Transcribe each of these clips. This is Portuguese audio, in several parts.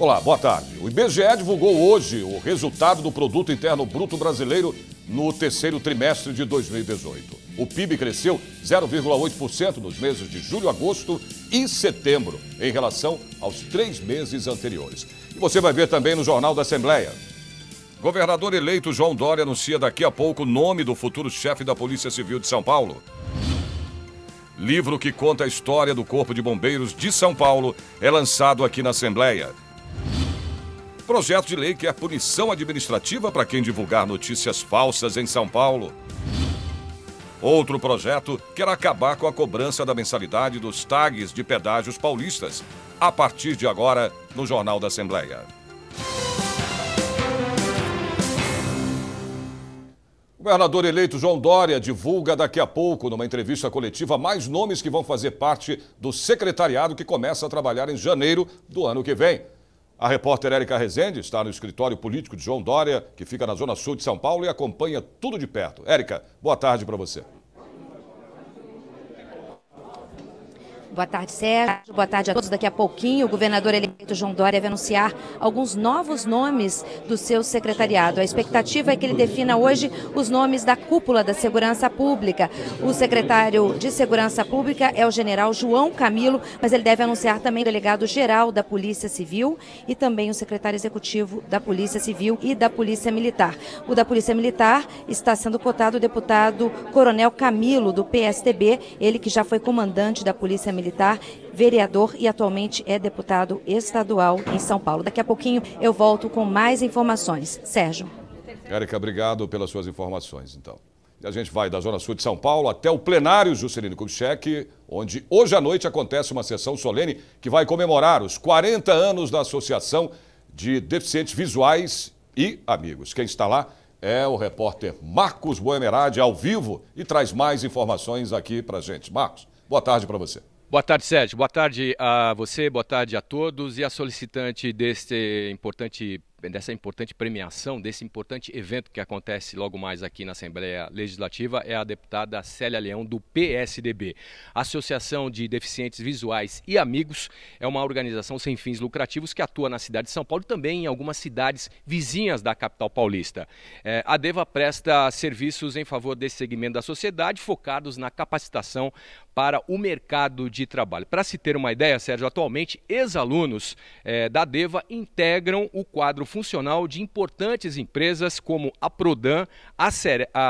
Olá, boa tarde. O IBGE divulgou hoje o resultado do Produto Interno Bruto Brasileiro no terceiro trimestre de 2018. O PIB cresceu 0,8% nos meses de julho, agosto e setembro, em relação aos 3 meses anteriores. E você vai ver também no Jornal da Assembleia. Governador eleito João Dória anuncia daqui a pouco o nome do futuro chefe da Polícia Civil de São Paulo. Livro que conta a história do Corpo de Bombeiros de São Paulo é lançado aqui na Assembleia. Projeto de lei quer punição administrativa para quem divulgar notícias falsas em São Paulo. Outro projeto quer acabar com a cobrança da mensalidade dos tags de pedágios paulistas, a partir de agora no Jornal da Assembleia. O governador eleito João Dória divulga daqui a pouco, numa entrevista coletiva, mais nomes que vão fazer parte do secretariado que começa a trabalhar em janeiro do ano que vem. A repórter Érica Rezende está no escritório político de João Dória, que fica na zona sul de São Paulo, e acompanha tudo de perto. Érica, boa tarde para você. Boa tarde, Sérgio. Boa tarde a todos. Daqui a pouquinho, o governador eleito João Dória vai anunciar alguns novos nomes do seu secretariado. A expectativa é que ele defina hoje os nomes da cúpula da Segurança Pública. O secretário de Segurança Pública é o general João Camilo, mas ele deve anunciar também o delegado-geral da Polícia Civil e também o secretário executivo da Polícia Civil e da Polícia Militar. O da Polícia Militar está sendo cotado o deputado Coronel Camilo, do PSDB, ele que já foi comandante da Polícia Militar, vereador e atualmente é deputado estadual em São Paulo. Daqui a pouquinho eu volto com mais informações. Sérgio. Érica, obrigado pelas suas informações, então. E a gente vai da Zona Sul de São Paulo até o plenário Juscelino Kubitschek, onde hoje à noite acontece uma sessão solene que vai comemorar os 40 anos da Associação de Deficientes Visuais e Amigos. Quem está lá é o repórter Marcos Boemerade, ao vivo, e traz mais informações aqui pra gente. Marcos, boa tarde para você. Boa tarde, Sérgio. Boa tarde a você, boa tarde a todos. E a solicitante dessa importante premiação, desse importante evento que acontece logo mais aqui na Assembleia Legislativa é a deputada Célia Leão, do PSDB. A Associação de Deficientes Visuais e Amigos é uma organização sem fins lucrativos que atua na cidade de São Paulo e também em algumas cidades vizinhas da capital paulista. A DEVA presta serviços em favor desse segmento da sociedade, focados na capacitação para o mercado de trabalho. Para se ter uma ideia, Sérgio, atualmente ex-alunos da DEVA integram o quadro funcional de importantes empresas como a Prodan, a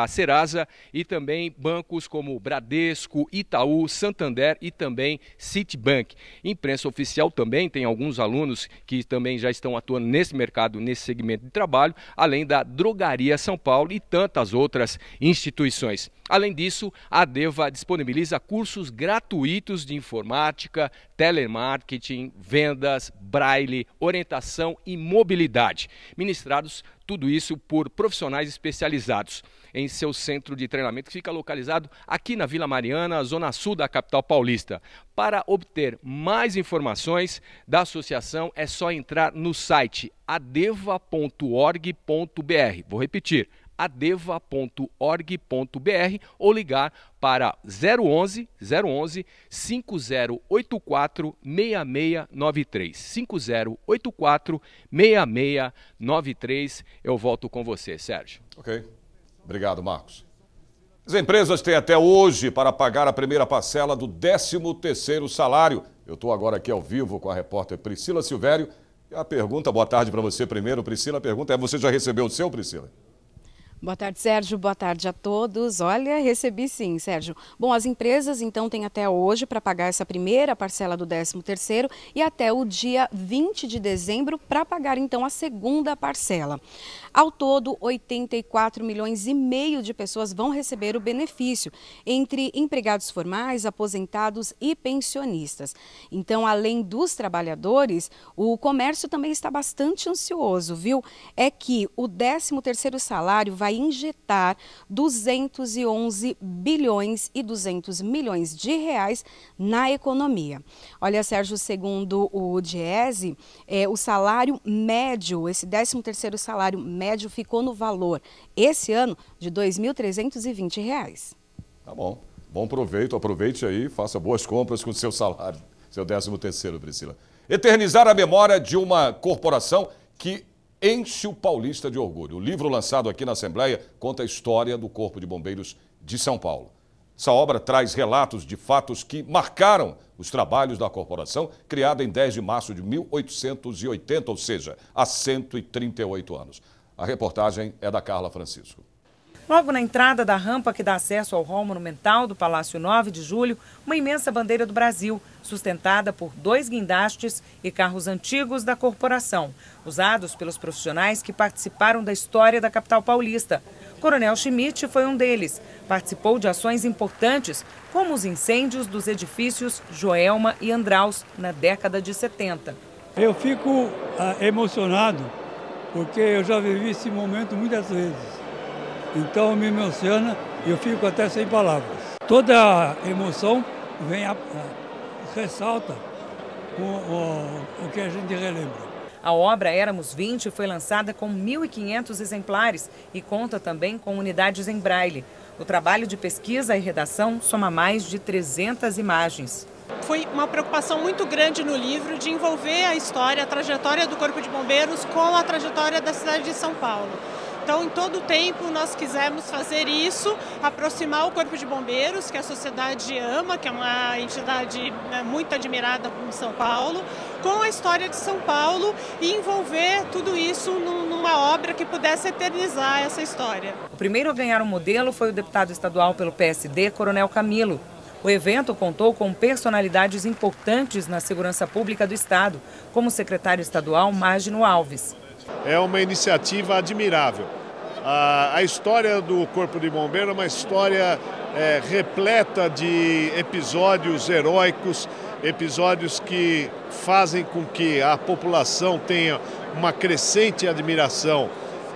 Serasa e também bancos como Bradesco, Itaú, Santander e também Citibank. Imprensa oficial também tem alguns alunos que também já estão atuando nesse mercado, nesse segmento de trabalho, além da Drogaria São Paulo e tantas outras instituições. Além disso, a DEVA disponibiliza cursos gratuitos de informática, telemarketing, vendas, braille, orientação e mobilidade, ministrados tudo isso por profissionais especializados em seu centro de treinamento, que fica localizado aqui na Vila Mariana, zona sul da capital paulista. Para obter mais informações da associação, é só entrar no site adeva.org.br. Vou repetir, adeva.org.br ou ligar para 011 5084 6693. 5084 6693. Eu volto com você, Sérgio. Ok. Obrigado, Marcos. As empresas têm até hoje para pagar a primeira parcela do 13º salário. Eu estou agora aqui ao vivo com a repórter Priscila Silvério. E a pergunta, boa tarde para você primeiro, Priscila. A pergunta é, você já recebeu o seu, Priscila? Boa tarde, Sérgio. Boa tarde a todos. Olha, recebi sim, Sérgio. Bom, as empresas então têm até hoje para pagar essa primeira parcela do 13º e até o dia 20 de dezembro para pagar então a segunda parcela. Ao todo, 84,5 milhões de pessoas vão receber o benefício, entre empregados formais, aposentados e pensionistas. Então, além dos trabalhadores, o comércio também está bastante ansioso, viu? É que o 13º salário vai injetar 211 bilhões e 200 milhões de reais na economia. Olha, Sérgio, segundo o Diese, o salário médio, esse 13º salário médio ficou no valor, esse ano, de R$ 2.320. Tá bom. Bom proveito, aproveite aí, faça boas compras com o seu salário. Seu 13º, Priscila. Eternizar a memória de uma corporação que enche o paulista de orgulho. O livro lançado aqui na Assembleia conta a história do Corpo de Bombeiros de São Paulo. Essa obra traz relatos de fatos que marcaram os trabalhos da corporação, criada em 10 de março de 1880, ou seja, há 138 anos. A reportagem é da Carla Francisco. Logo na entrada da rampa que dá acesso ao hall monumental do Palácio 9 de Julho, uma imensa bandeira do Brasil, sustentada por 2 guindastes e carros antigos da corporação, usados pelos profissionais que participaram da história da capital paulista. Coronel Schmidt foi um deles. Participou de ações importantes, como os incêndios dos edifícios Joelma e Andraus, na década de 70. Eu fico emocionado, porque eu já vivi esse momento muitas vezes. Então me emociona e eu fico até sem palavras. Toda emoção ressalta o que a gente relembra. A obra Éramos 20 foi lançada com 1.500 exemplares e conta também com unidades em braille. O trabalho de pesquisa e redação soma mais de 300 imagens. Foi uma preocupação muito grande no livro de envolver a história, a trajetória do Corpo de Bombeiros com a trajetória da cidade de São Paulo. Então, em todo o tempo, nós quisemos fazer isso, aproximar o Corpo de Bombeiros, que a sociedade ama, que é uma entidade muito admirada em São Paulo, com a história de São Paulo e envolver tudo isso numa obra que pudesse eternizar essa história. O primeiro a ganhar o modelo foi o deputado estadual pelo PSD, Coronel Camilo. O evento contou com personalidades importantes na segurança pública do estado, como o secretário estadual Mágino Alves. É uma iniciativa admirável. A história do Corpo de Bombeiros é uma história repleta de episódios heróicos, episódios que fazem com que a população tenha uma crescente admiração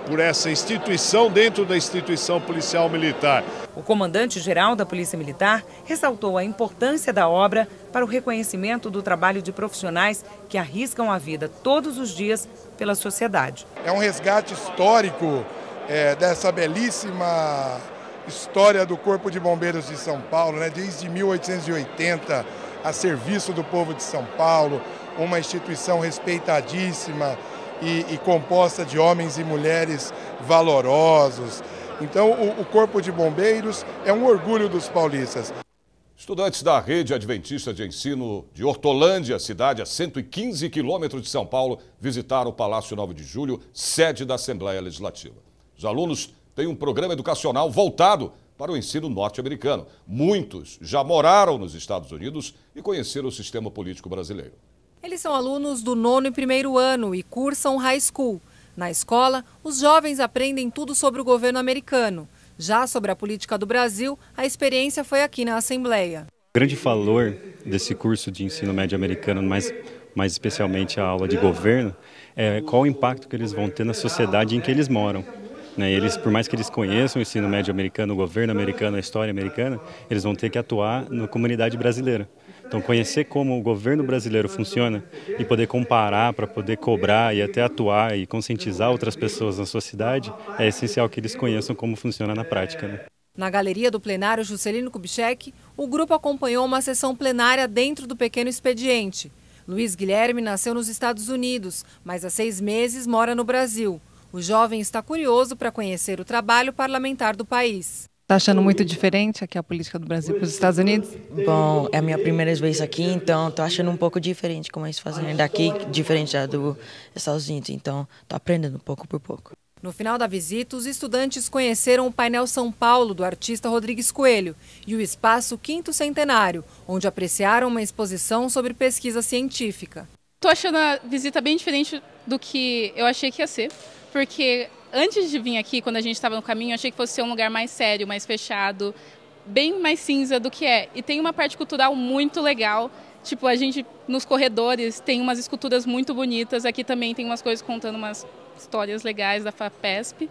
por essa instituição dentro da instituição policial militar. O comandante-geral da Polícia Militar ressaltou a importância da obra para o reconhecimento do trabalho de profissionais que arriscam a vida todos os dias pela sociedade. É um resgate histórico dessa belíssima história do Corpo de Bombeiros de São Paulo, desde 1880, a serviço do povo de São Paulo, uma instituição respeitadíssima e composta de homens e mulheres valorosos. Então, o Corpo de Bombeiros é um orgulho dos paulistas. Estudantes da Rede Adventista de Ensino de Hortolândia, cidade a 115 quilômetros de São Paulo, visitaram o Palácio 9 de Julho, sede da Assembleia Legislativa. Os alunos têm um programa educacional voltado para o ensino norte-americano. Muitos já moraram nos Estados Unidos e conheceram o sistema político brasileiro. Eles são alunos do 9º e 1º ano e cursam high school. Na escola, os jovens aprendem tudo sobre o governo americano. Já sobre a política do Brasil, a experiência foi aqui na Assembleia. O grande valor desse curso de ensino médio americano, mais especialmente a aula de governo, é qual o impacto que eles vão ter na sociedade em que eles moram. Eles, por mais que eles conheçam o ensino médio americano, o governo americano, a história americana, eles vão ter que atuar na comunidade brasileira. Então, conhecer como o governo brasileiro funciona e poder comparar para poder cobrar e até atuar e conscientizar outras pessoas na sua cidade, é essencial que eles conheçam como funciona na prática. Na galeria do plenário Juscelino Kubitschek, o grupo acompanhou uma sessão plenária dentro do pequeno expediente. Luiz Guilherme nasceu nos Estados Unidos, mas há 6 meses mora no Brasil. O jovem está curioso para conhecer o trabalho parlamentar do país. Está achando muito diferente aqui a política do Brasil para os Estados Unidos? Bom, é a minha primeira vez aqui, então estou achando um pouco diferente como eles fazem daqui, diferente da dos Estados Unidos, então estou aprendendo pouco por pouco. No final da visita, os estudantes conheceram o painel São Paulo do artista Rodrigues Coelho e o espaço Quinto Centenário, onde apreciaram uma exposição sobre pesquisa científica. Estou achando a visita bem diferente do que eu achei que ia ser, porque antes de vir aqui, quando a gente estava no caminho, eu achei que fosse ser um lugar mais sério, mais fechado, bem mais cinza do que é. E tem uma parte cultural muito legal, tipo, a gente nos corredores tem umas esculturas muito bonitas, aqui também tem umas coisas contando umas histórias legais da FAPESP.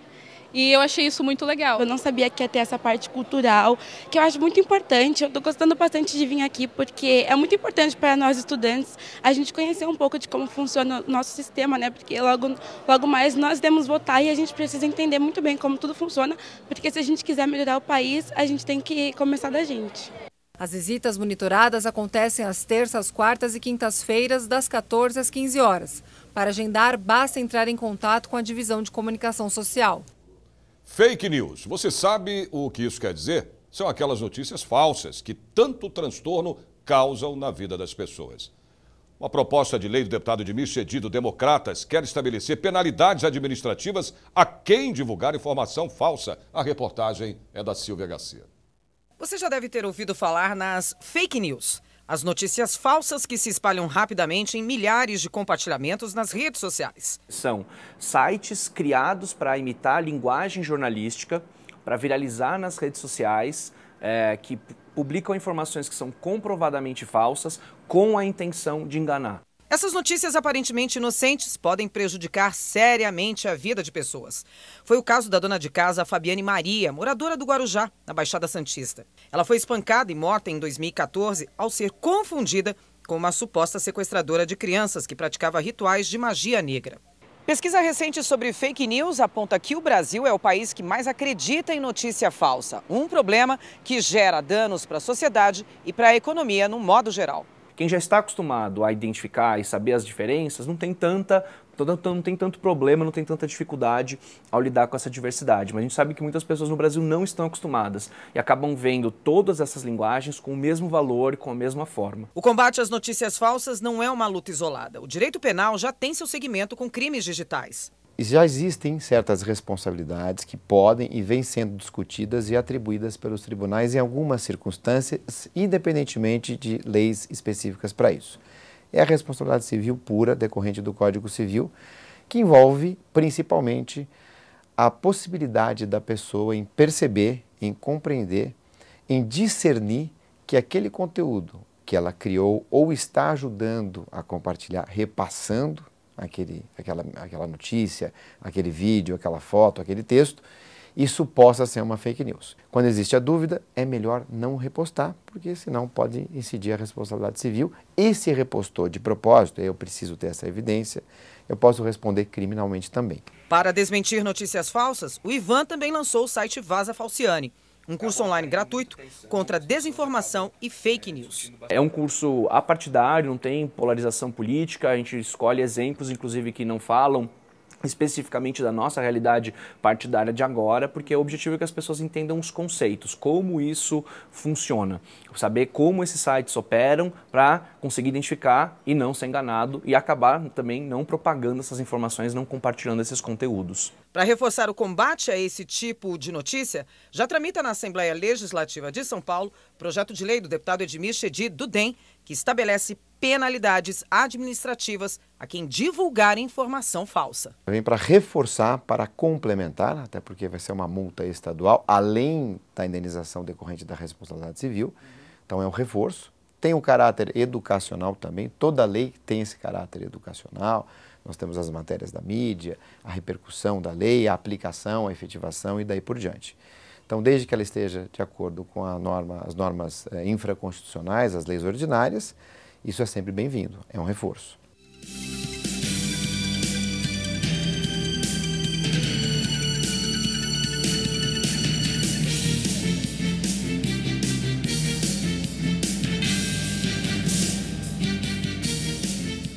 E eu achei isso muito legal. Eu não sabia que ia ter essa parte cultural, que eu acho muito importante. Eu estou gostando bastante de vir aqui, porque é muito importante para nós estudantes a gente conhecer um pouco de como funciona o nosso sistema, né? Porque logo mais nós devemos votar e a gente precisa entender muito bem como tudo funciona, porque se a gente quiser melhorar o país, a gente tem que começar da gente. As visitas monitoradas acontecem às terças, quartas e quintas-feiras, das 14 às 15 horas. Para agendar, basta entrar em contato com a Divisão de Comunicação Social. Fake news. Você sabe o que isso quer dizer? São aquelas notícias falsas que tanto transtorno causam na vida das pessoas. Uma proposta de lei do deputado Edmir Chedi, do Democratas, quer estabelecer penalidades administrativas a quem divulgar informação falsa. A reportagem é da Silvia Garcia. Você já deve ter ouvido falar nas fake news, as notícias falsas que se espalham rapidamente em milhares de compartilhamentos nas redes sociais. São sites criados para imitar a linguagem jornalística, para viralizar nas redes sociais, que publicam informações que são comprovadamente falsas com a intenção de enganar. Essas notícias aparentemente inocentes podem prejudicar seriamente a vida de pessoas. Foi o caso da dona de casa Fabiane Maria, moradora do Guarujá, na Baixada Santista. Ela foi espancada e morta em 2014 ao ser confundida com uma suposta sequestradora de crianças que praticava rituais de magia negra. Pesquisa recente sobre fake news aponta que o Brasil é o país que mais acredita em notícia falsa. Um problema que gera danos para a sociedade e para a economia no modo geral. Quem já está acostumado a identificar e saber as diferenças não tem tanto problema, não tem tanta dificuldade ao lidar com essa diversidade. Mas a gente sabe que muitas pessoas no Brasil não estão acostumadas e acabam vendo todas essas linguagens com o mesmo valor e com a mesma forma. O combate às notícias falsas não é uma luta isolada. O direito penal já tem seu segmento com crimes digitais. Já existem certas responsabilidades que podem e vêm sendo discutidas e atribuídas pelos tribunais em algumas circunstâncias, independentemente de leis específicas para isso. É a responsabilidade civil pura, decorrente do Código Civil, que envolve principalmente a possibilidade da pessoa em perceber, em compreender, em discernir que aquele conteúdo que ela criou ou está ajudando a compartilhar, repassando aquela notícia, aquele vídeo, aquela foto, aquele texto, isso possa ser uma fake news. Quando existe a dúvida, é melhor não repostar, porque senão pode incidir a responsabilidade civil. E se repostou de propósito, eu preciso ter essa evidência, eu posso responder criminalmente também. Para desmentir notícias falsas, o Ivan também lançou o site Vaza Falciane, um curso online gratuito contra desinformação e fake news. É um curso apartidário, não tem polarização política, a gente escolhe exemplos, inclusive, que não falam especificamente da nossa realidade partidária de agora, porque o objetivo é que as pessoas entendam os conceitos, como isso funciona, saber como esses sites operam para conseguir identificar e não ser enganado e acabar também não propagando essas informações, não compartilhando esses conteúdos. Para reforçar o combate a esse tipo de notícia, já tramita na Assembleia Legislativa de São Paulo projeto de lei do deputado Edmir Chedi, do DEM, que estabelece penalidades administrativas a quem divulgar informação falsa. Vem para reforçar, para complementar, até porque vai ser uma multa estadual, além da indenização decorrente da responsabilidade civil. Então é um reforço. Tem um caráter educacional também, toda lei tem esse caráter educacional. Nós temos as matérias da mídia, a repercussão da lei, a aplicação, a efetivação e daí por diante. Então, desde que ela esteja de acordo com as normas infraconstitucionais, as leis ordinárias, isso é sempre bem-vindo, é um reforço.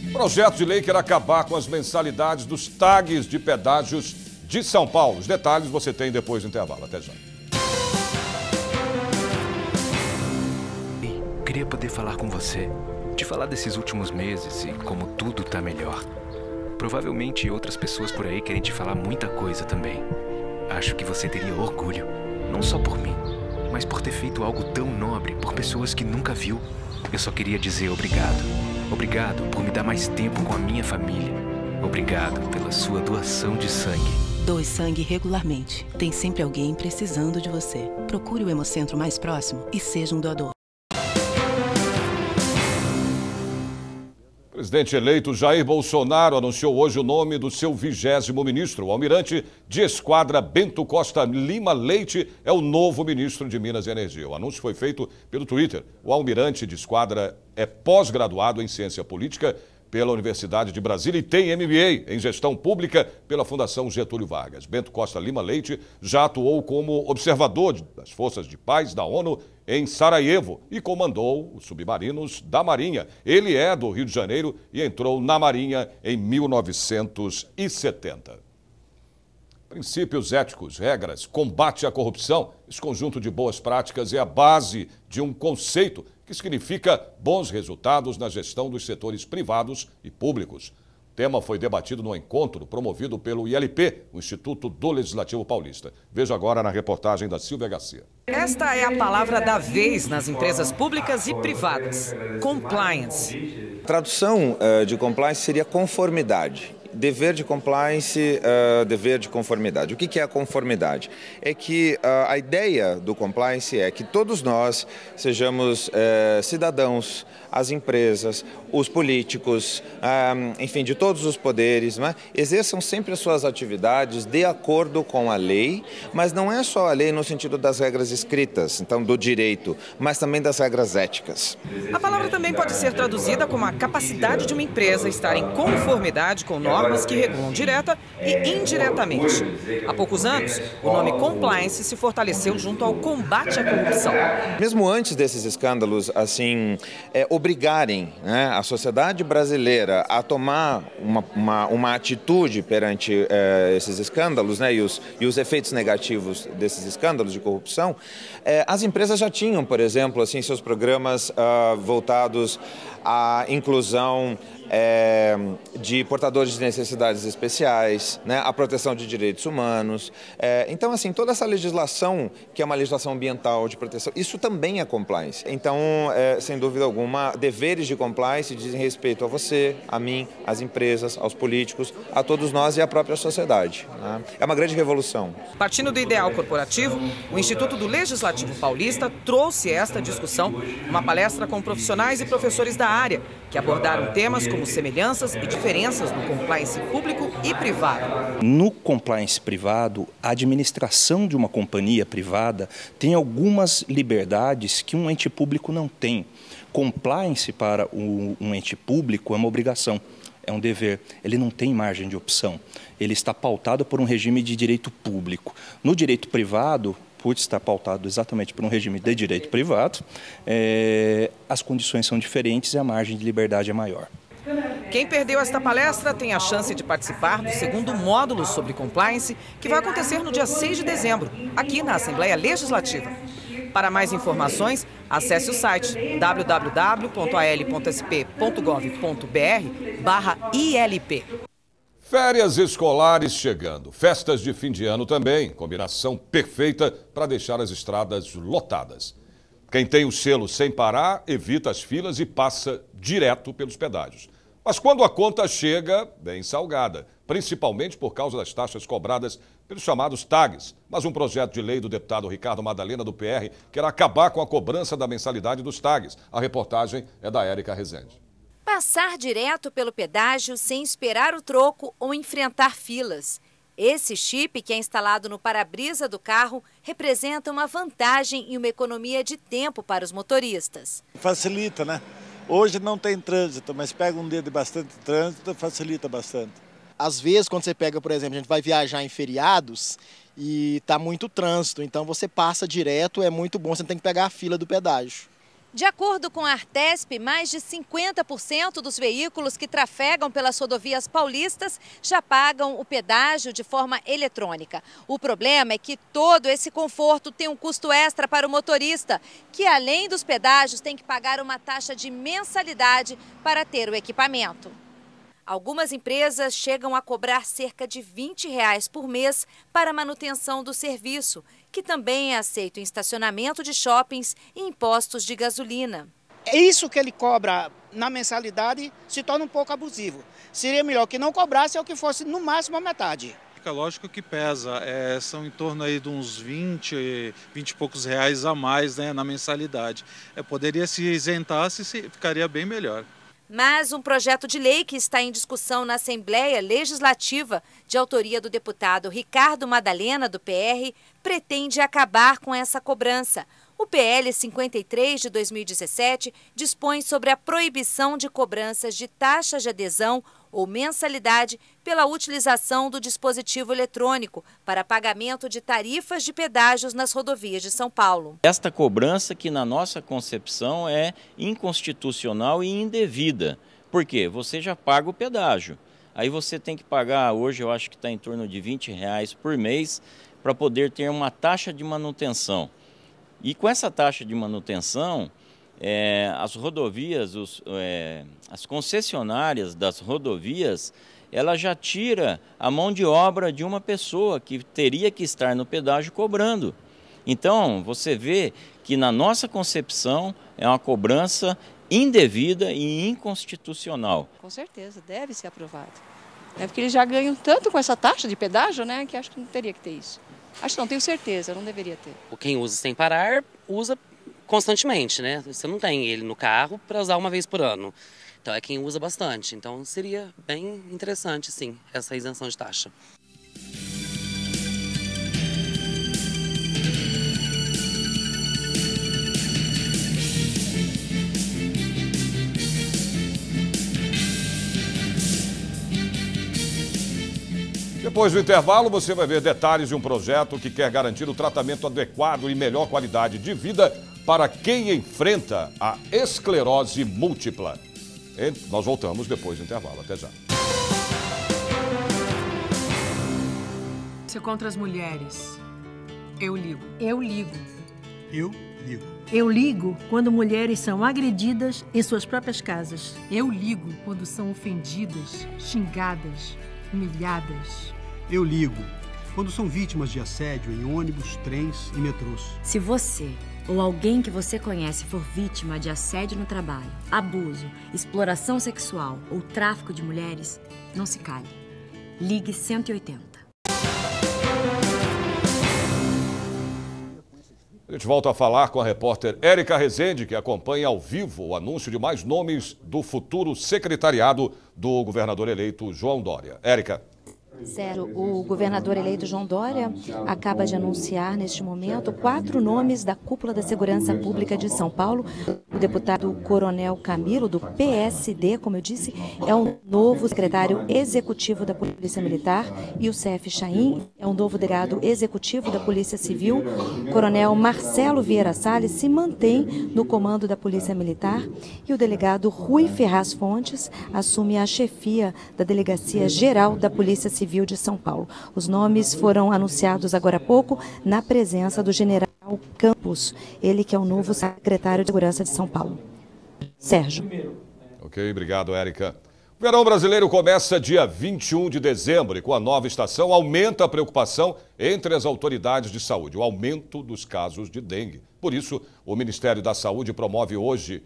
O projeto de lei quer acabar com as mensalidades dos tags de pedágios de São Paulo. Os detalhes você tem depois do intervalo. Até já. Queria poder falar com você, te falar desses últimos meses e como tudo tá melhor. Provavelmente outras pessoas por aí querem te falar muita coisa também. Acho que você teria orgulho, não só por mim, mas por ter feito algo tão nobre por pessoas que nunca viu. Eu só queria dizer obrigado. Obrigado por me dar mais tempo com a minha família. Obrigado pela sua doação de sangue. Doe sangue regularmente. Tem sempre alguém precisando de você. Procure o Hemocentro mais próximo e seja um doador. O presidente eleito Jair Bolsonaro anunciou hoje o nome do seu 20º ministro. O almirante de esquadra Bento Costa Lima Leite é o novo ministro de Minas e Energia. O anúncio foi feito pelo Twitter. O almirante de esquadra é pós-graduado em ciência política pela Universidade de Brasília e tem MBA em Gestão Pública pela Fundação Getúlio Vargas. Bento Costa Lima Leite já atuou como observador das Forças de Paz da ONU em Sarajevo e comandou os submarinos da Marinha. Ele é do Rio de Janeiro e entrou na Marinha em 1970. Princípios éticos, regras, combate à corrupção. Esse conjunto de boas práticas é a base de um conceito que significa bons resultados na gestão dos setores privados e públicos. O tema foi debatido no encontro promovido pelo ILP, o Instituto do Legislativo Paulista. Veja agora na reportagem da Silvia Garcia. Esta é a palavra da vez nas empresas públicas e privadas: compliance. A tradução de compliance seria conformidade. Dever de compliance, dever de conformidade. O que é a conformidade? É que a ideia do compliance é que todos nós sejamos cidadãos, as empresas, os políticos, enfim, de todos os poderes, né? Exerçam sempre as suas atividades de acordo com a lei, mas não é só a lei no sentido das regras escritas, então do direito, mas também das regras éticas. A palavra também pode ser traduzida como a capacidade de uma empresa estar em conformidade com normas que regulam direta e indiretamente. Há poucos anos, o nome compliance se fortaleceu junto ao combate à corrupção. Mesmo antes desses escândalos, assim, obrigarem, né, a sociedade brasileira a tomar uma atitude perante esses escândalos, né, e os efeitos negativos desses escândalos de corrupção, as empresas já tinham, por exemplo, assim, seus programas voltados à inclusão de portadores de necessidades especiais, né, a proteção de direitos humanos. Então, assim, toda essa legislação, que é uma legislação ambiental de proteção, isso também é compliance. Então, sem dúvida alguma, deveres de compliance dizem respeito a você, a mim, às empresas, aos políticos, a todos nós e à própria sociedade, né? É uma grande revolução. Partindo do ideal corporativo, o Instituto do Legislativo Paulista trouxe esta discussão numa palestra com profissionais e professores da área, que abordaram temas como semelhanças e diferenças no compliance público e privado. No compliance privado, a administração de uma companhia privada tem algumas liberdades que um ente público não tem. Compliance para um ente público é uma obrigação, é um dever, ele não tem margem de opção, ele está pautado por um regime de direito público. No direito privado, por estar pautado exatamente por um regime de direito privado, as condições são diferentes e a margem de liberdade é maior. Quem perdeu esta palestra tem a chance de participar do segundo módulo sobre compliance, que vai acontecer no dia 6 de dezembro, aqui na Assembleia Legislativa. Para mais informações, acesse o site www.al.sp.gov.br/ILP. Férias escolares chegando, festas de fim de ano também, combinação perfeita para deixar as estradas lotadas. Quem tem o selo sem parar, evita as filas e passa direto pelos pedágios. Mas quando a conta chega, bem salgada, principalmente por causa das taxas cobradas pelos chamados tags. Mas um projeto de lei do deputado Ricardo Madalena, do PR, quer acabar com a cobrança da mensalidade dos tags. A reportagem é da Érica Rezende. Passar direto pelo pedágio sem esperar o troco ou enfrentar filas. Esse chip, que é instalado no para-brisa do carro, representa uma vantagem e uma economia de tempo para os motoristas. Facilita, né? Hoje não tem trânsito, mas pega um dia de bastante trânsito, facilita bastante. Às vezes, quando você pega, por exemplo, a gente vai viajar em feriados e está muito trânsito, então você passa direto, é muito bom, você não tem que pegar a fila do pedágio. De acordo com a Artesp, mais de 50% dos veículos que trafegam pelas rodovias paulistas já pagam o pedágio de forma eletrônica. O problema é que todo esse conforto tem um custo extra para o motorista, que além dos pedágios tem que pagar uma taxa de mensalidade para ter o equipamento. Algumas empresas chegam a cobrar cerca de R$20 por mês para a manutenção do serviço, que também é aceito em estacionamento de shoppings e impostos de gasolina. É isso que ele cobra na mensalidade se torna um pouco abusivo. Seria melhor que não cobrasse ou que fosse no máximo a metade. Fica lógico que pesa, são em torno aí de uns 20 e poucos reais a mais, né, na mensalidade. Poderia se isentasse, ficaria bem melhor. Mas um projeto de lei que está em discussão na Assembleia Legislativa, de autoria do deputado Ricardo Madalena, do PR, pretende acabar com essa cobrança. O PL 53 de 2017 dispõe sobre a proibição de cobranças de taxas de adesão ou mensalidade pela utilização do dispositivo eletrônico para pagamento de tarifas de pedágios nas rodovias de São Paulo. Esta cobrança que na nossa concepção é inconstitucional e indevida. Por quê? Você já paga o pedágio. Aí você tem que pagar, hoje eu acho que está em torno de R$20 por mês, para poder ter uma taxa de manutenção. E com essa taxa de manutenção, as rodovias, as concessionárias das rodovias, ela já tira a mão de obra de uma pessoa que teria que estar no pedágio cobrando. Então, você vê que na nossa concepção é uma cobrança indevida e inconstitucional. Com certeza, deve ser aprovado. É porque eles já ganham tanto com essa taxa de pedágio, né, que acho que não teria que ter isso. Acho que não, tenho certeza, não deveria ter. Quem usa sem parar, usa constantemente, né? Você não tem ele no carro para usar uma vez por ano. Então é quem usa bastante. Então seria bem interessante, sim, essa isenção de taxa. Depois do intervalo, você vai ver detalhes de um projeto que quer garantir o tratamento adequado e melhor qualidade de vida para quem enfrenta a esclerose múltipla. Nós voltamos depois do intervalo. Até já. Isso é contra as mulheres. Eu ligo. Eu ligo. Eu ligo. Eu ligo quando mulheres são agredidas em suas próprias casas. Eu ligo quando são ofendidas, xingadas, humilhadas. Eu ligo quando são vítimas de assédio em ônibus, trens e metrôs. Se você ou alguém que você conhece for vítima de assédio no trabalho, abuso, exploração sexual ou tráfico de mulheres, não se cale. Ligue 180. A gente volta a falar com a repórter Érica Rezende, que acompanha ao vivo o anúncio de mais nomes do futuro secretariado do governador eleito João Dória. Érica. O governador eleito João Dória acaba de anunciar neste momento 4 nomes da cúpula da Segurança Pública de São Paulo. O deputado Coronel Camilo, do PSD, como eu disse, é o novo secretário executivo da Polícia Militar, e o CF Chaim é o novo delegado executivo da Polícia Civil. O Coronel Marcelo Vieira Salles se mantém no comando da Polícia Militar e o delegado Rui Ferraz Fontes assume a chefia da Delegacia Geral da Polícia Civil de São Paulo. Os nomes foram anunciados agora há pouco na presença do general Campos, ele que é o novo secretário de Segurança de São Paulo. Sérgio. Ok, obrigado, Érica. O verão brasileiro começa dia 21 de dezembro e com a nova estação aumenta a preocupação entre as autoridades de saúde, o aumento dos casos de dengue. Por isso, o Ministério da Saúde promove hoje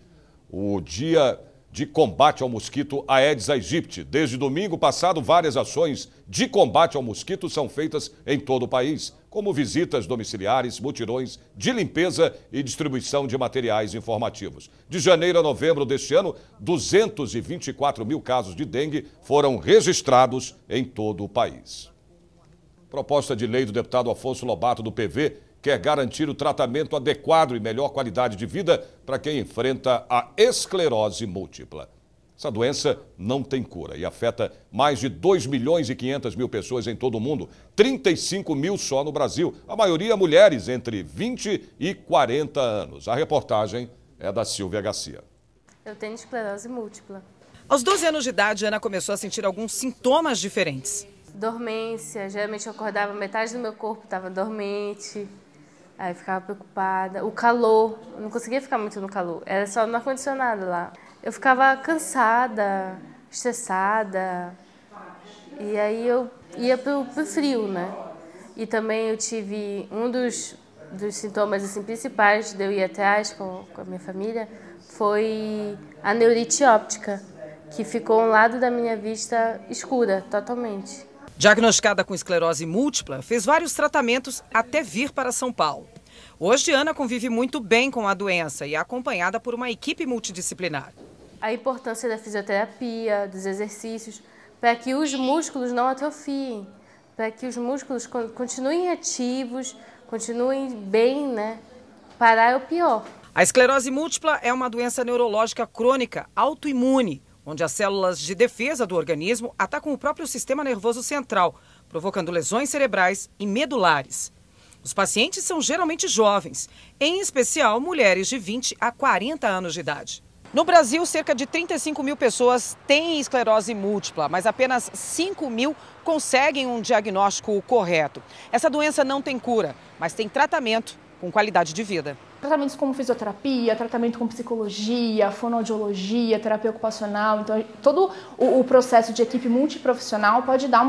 o Dia de Combate ao Mosquito Aedes aegypti. Desde domingo passado, várias ações de combate ao mosquito são feitas em todo o país, como visitas domiciliares, mutirões de limpeza e distribuição de materiais informativos. De janeiro a novembro deste ano, 224 mil casos de dengue foram registrados em todo o país. Proposta de lei do deputado Afonso Lobato, do PV, quer garantir o tratamento adequado e melhor qualidade de vida para quem enfrenta a esclerose múltipla. Essa doença não tem cura e afeta mais de 2.500.000 pessoas em todo o mundo, 35 mil só no Brasil, a maioria mulheres entre 20 e 40 anos. A reportagem é da Silvia Garcia. Eu tenho esclerose múltipla. Aos 12 anos de idade, Ana começou a sentir alguns sintomas diferentes. Dormência, geralmente eu acordava, metade do meu corpo estava dormente. Aí eu ficava preocupada. O calor, eu não conseguia ficar muito no calor, era só no ar-condicionado lá. Eu ficava cansada, estressada, e aí eu ia pro frio, né? E também eu tive um dos sintomas assim, principais de eu ir atrás com a minha família, foi a neurite óptica, que ficou um lado da minha vista escura, totalmente. Diagnosticada com esclerose múltipla, fez vários tratamentos até vir para São Paulo. Hoje, Ana convive muito bem com a doença e é acompanhada por uma equipe multidisciplinar. A importância da fisioterapia, dos exercícios, para que os músculos não atrofiem, para que os músculos continuem ativos, continuem bem, né? parar é o pior. A esclerose múltipla é uma doença neurológica crônica autoimune, onde as células de defesa do organismo atacam o próprio sistema nervoso central, provocando lesões cerebrais e medulares. Os pacientes são geralmente jovens, em especial mulheres de 20 a 40 anos de idade. No Brasil, cerca de 35 mil pessoas têm esclerose múltipla, mas apenas 5 mil conseguem um diagnóstico correto. Essa doença não tem cura, mas tem tratamento com qualidade de vida. Tratamentos como fisioterapia, tratamento com psicologia, fonoaudiologia, terapia ocupacional. Então, todo o processo de equipe multiprofissional pode dar,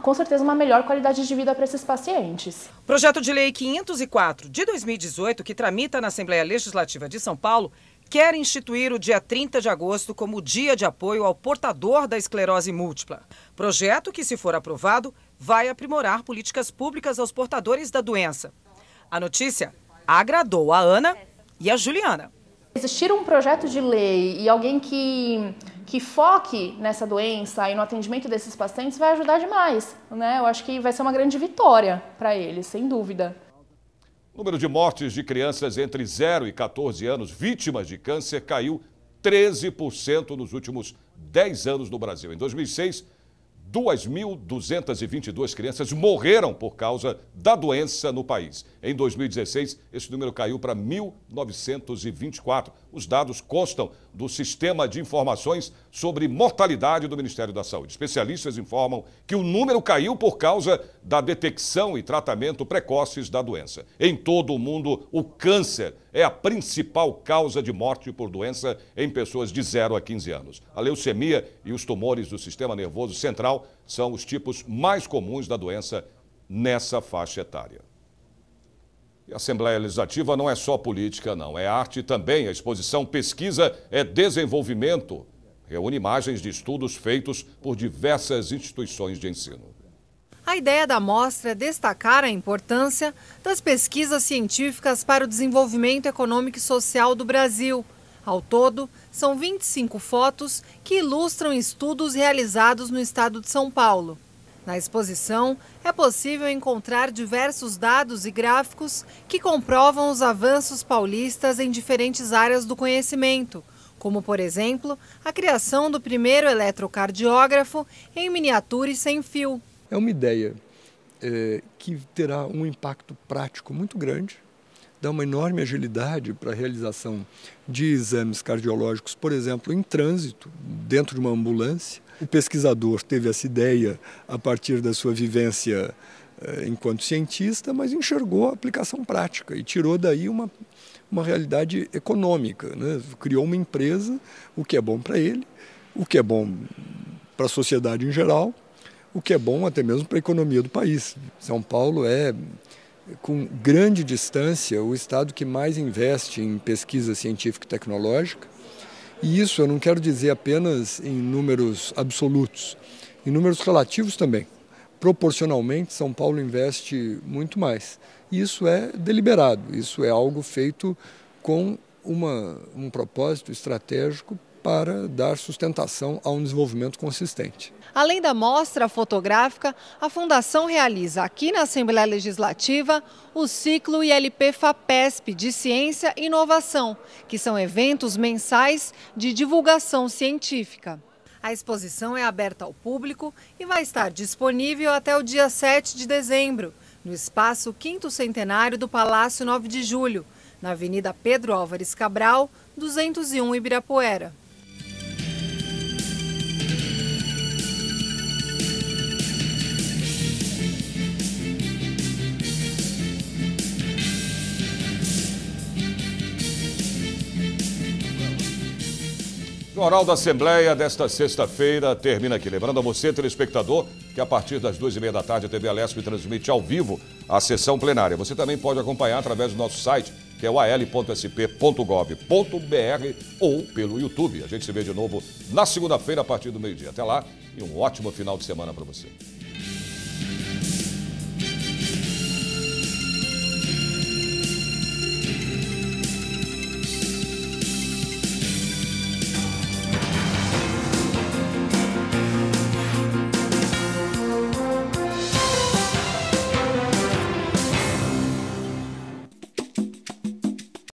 com certeza, uma melhor qualidade de vida para esses pacientes. O projeto de lei 504 de 2018, que tramita na Assembleia Legislativa de São Paulo, quer instituir o dia 30 de agosto como Dia de Apoio ao Portador da Esclerose Múltipla. Projeto que, se for aprovado, vai aprimorar políticas públicas aos portadores da doença. A notícia agradou a Ana e a Juliana. Existir um projeto de lei e alguém que foque nessa doença e no atendimento desses pacientes vai ajudar demais, né? Eu acho que vai ser uma grande vitória para eles, sem dúvida. O número de mortes de crianças entre 0 e 14 anos vítimas de câncer caiu 13% nos últimos 10 anos no Brasil. Em 2006, 2.222 crianças morreram por causa da doença no país. Em 2016, esse número caiu para 1.924. Os dados constam do Sistema de Informações sobre Mortalidade do Ministério da Saúde. Especialistas informam que o número caiu por causa da detecção e tratamento precoces da doença. Em todo o mundo, o câncer é a principal causa de morte por doença em pessoas de 0 a 15 anos. A leucemia e os tumores do sistema nervoso central são os tipos mais comuns da doença nessa faixa etária. E a Assembleia Legislativa não é só política, não. É arte também. A exposição Pesquisa é Desenvolvimento. Reúne imagens de estudos feitos por diversas instituições de ensino. A ideia da mostra é destacar a importância das pesquisas científicas para o desenvolvimento econômico e social do Brasil. Ao todo, são 25 fotos que ilustram estudos realizados no estado de São Paulo. Na exposição, é possível encontrar diversos dados e gráficos que comprovam os avanços paulistas em diferentes áreas do conhecimento, como, por exemplo, a criação do primeiro eletrocardiógrafo em miniatura e sem fio. É uma ideia que terá um impacto prático muito grande, dá uma enorme agilidade para a realização de exames cardiológicos, por exemplo, em trânsito, dentro de uma ambulância. O pesquisador teve essa ideia a partir da sua vivência enquanto cientista, mas enxergou a aplicação prática e tirou daí uma realidade econômica, né? Criou uma empresa, o que é bom para ele, o que é bom para a sociedade em geral, o que é bom até mesmo para a economia do país. São Paulo é, com grande distância, o estado que mais investe em pesquisa científica e tecnológica. E isso eu não quero dizer apenas em números absolutos, em números relativos também. Proporcionalmente, São Paulo investe muito mais. E isso é deliberado, isso é algo feito com um propósito estratégico para dar sustentação a um desenvolvimento consistente. Além da mostra fotográfica, a Fundação realiza aqui na Assembleia Legislativa o ciclo ILP-FAPESP de Ciência e Inovação, que são eventos mensais de divulgação científica. A exposição é aberta ao público e vai estar disponível até o dia 7 de dezembro, no espaço 5º Centenário do Palácio 9 de Julho, na Avenida Pedro Álvares Cabral, 201 Ibirapuera. O Jornal da Assembleia desta sexta-feira termina aqui. Lembrando a você, telespectador, que a partir das 2h30 da tarde a TV Alesp transmite ao vivo a sessão plenária. Você também pode acompanhar através do nosso site, que é o al.sp.gov.br ou pelo YouTube. A gente se vê de novo na segunda-feira a partir do meio-dia. Até lá e um ótimo final de semana para você.